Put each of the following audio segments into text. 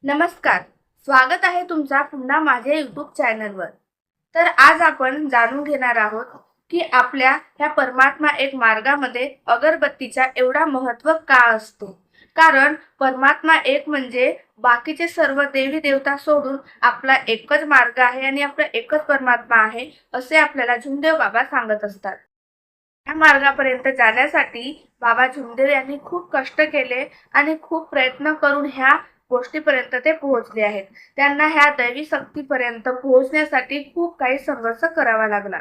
नमस्कार. स्वागत आहे तुमचा पुन्हा माझ्या YouTube चॅनलवर. तर आज आपण जाणून घेणार आहोत की आपल्या ह्या परमात्मा एक मार्गामध्ये अगरबत्तीचा एवढा महत्त्व का असतो. कारण परमात्मा एक म्हणजे बाकीचे सर्व देवी देवता सोडून आपला एकच मार्ग आहे आणि आपला एकच परमात्मा आहे असे आपल्याला झुंदेव बाबा सांगत असतात. या मार्गापर्यंत जाण्यासाठी बाबा झुंदेव यांनी खूप कष्ट केले आणि खूप प्रयत्न करून ह्या गोष्टीपर्यंत ते पोहोचले आहेत. त्यांना ह्या दैवी शक्तीपर्यंत पोहोचण्यासाठी खूप काही संघर्ष करावा लागला.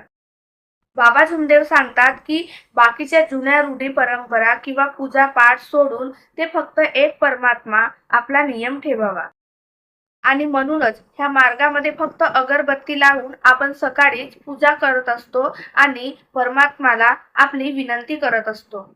बाबा झुंदेव सांगतात की बाकीच्या जुन्या रूढी परंपरा किंवा पूजा पाठ सोडून ते फक्त एक परमात्मा आपला नियम ठेवावा. आणि म्हणूनच ह्या मार्गामध्ये फक्त अगरबत्ती लावून आपण सकाळीच पूजा करत असतो आणि परमात्माला आपली विनंती करत असतो.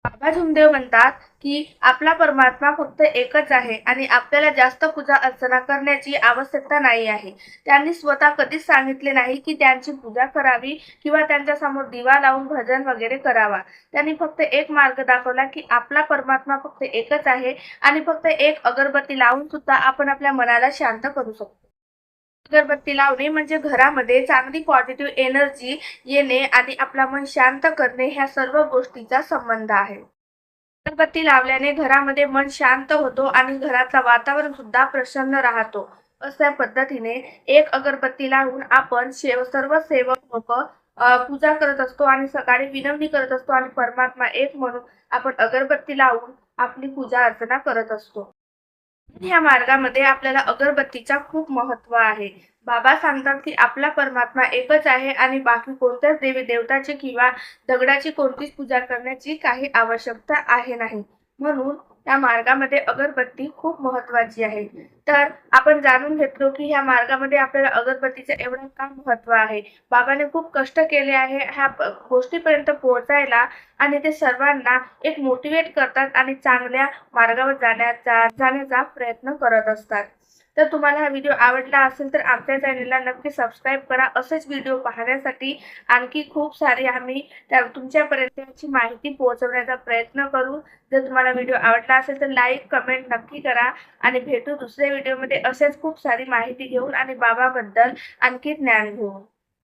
बाबा झुमदेव म्हणतात की आपला परमात्मा फक्त एकच आहे आणि आपल्याला जास्त पूजा अर्चना करण्याची आवश्यकता नाही आहे. त्यांनी स्वतः कधीच सांगितले नाही की त्यांची पूजा करावी किंवा त्यांच्या समोर दिवा लावून भजन वगैरे करावा. त्यांनी फक्त एक मार्ग दाखवला की आपला परमात्मा फक्त एकच आहे आणि फक्त एक अगरबत्ती लावून सुद्धा आपण आपल्या मनाला शांत करू शकतो. अगरबत्ती लावणे म्हणजे घरामध्ये चांगली पॉझिटिव्ह एनर्जी येणे आणि आपला मन शांत करणे ह्या सर्व गोष्टीचा संबंध आहे. अगरबत्ती लावल्याने घरामध्ये मन शांत होतो आणि घराचं वातावरण सुद्धा प्रसन्न राहतो. अशा पद्धतीने एक अगरबत्ती लावून आपण सर्व सेवक लोक पूजा करत असतो आणि सकाळी विनवणी करत असतो आणि परमात्मा एक म्हणून आपण अगरबत्ती लावून आपली पूजा अर्चना करत असतो. ह्या मार्गामध्ये आपल्याला अगरबत्तीचा खूप महत्त्व आहे. बाबा सांगतात की आपला परमात्मा एकच आहे आणि बाकी कोणत्याच देवी देवताची किंवा दगडाची कोणतीच पूजा करण्याची काही आवश्यकता आहे नाही. म्हणून या मार्गामध्ये अगरबत्ती खूप महत्त्वाची आहे. तर आपण जाणून घेतलो की ह्या मार्गामध्ये आपल्याला अगरबत्तीचं एवढं का महत्त्व आहे. बाबाने खूप कष्ट केले आहे ह्या गोष्टीपर्यंत पोहोचायला आणि ते सर्वांना एक मोटिवेट करतात आणि चांगल्या मार्गावर जाण्याचा प्रयत्न करत असतात. तर तुम्हाला हा व्हिडिओ आवडला असेल तर आमच्या चॅनलला नक्की सबस्क्राईब करा. असेच व्हिडिओ पाहण्यासाठी आणखी खूप सारे आम्ही तुमच्यापर्यंत याची माहिती पोहोचवण्याचा प्रयत्न करू. जर तुम्हाला व्हिडिओ आवडला असेल तर लाईक कमेंट नक्की करा आणि भेटू दुसऱ्या व्हिडिओमध्ये असेच खूप सारी माहिती घेऊन आणि बाबाबद्दल आणखी ज्ञान घेऊन.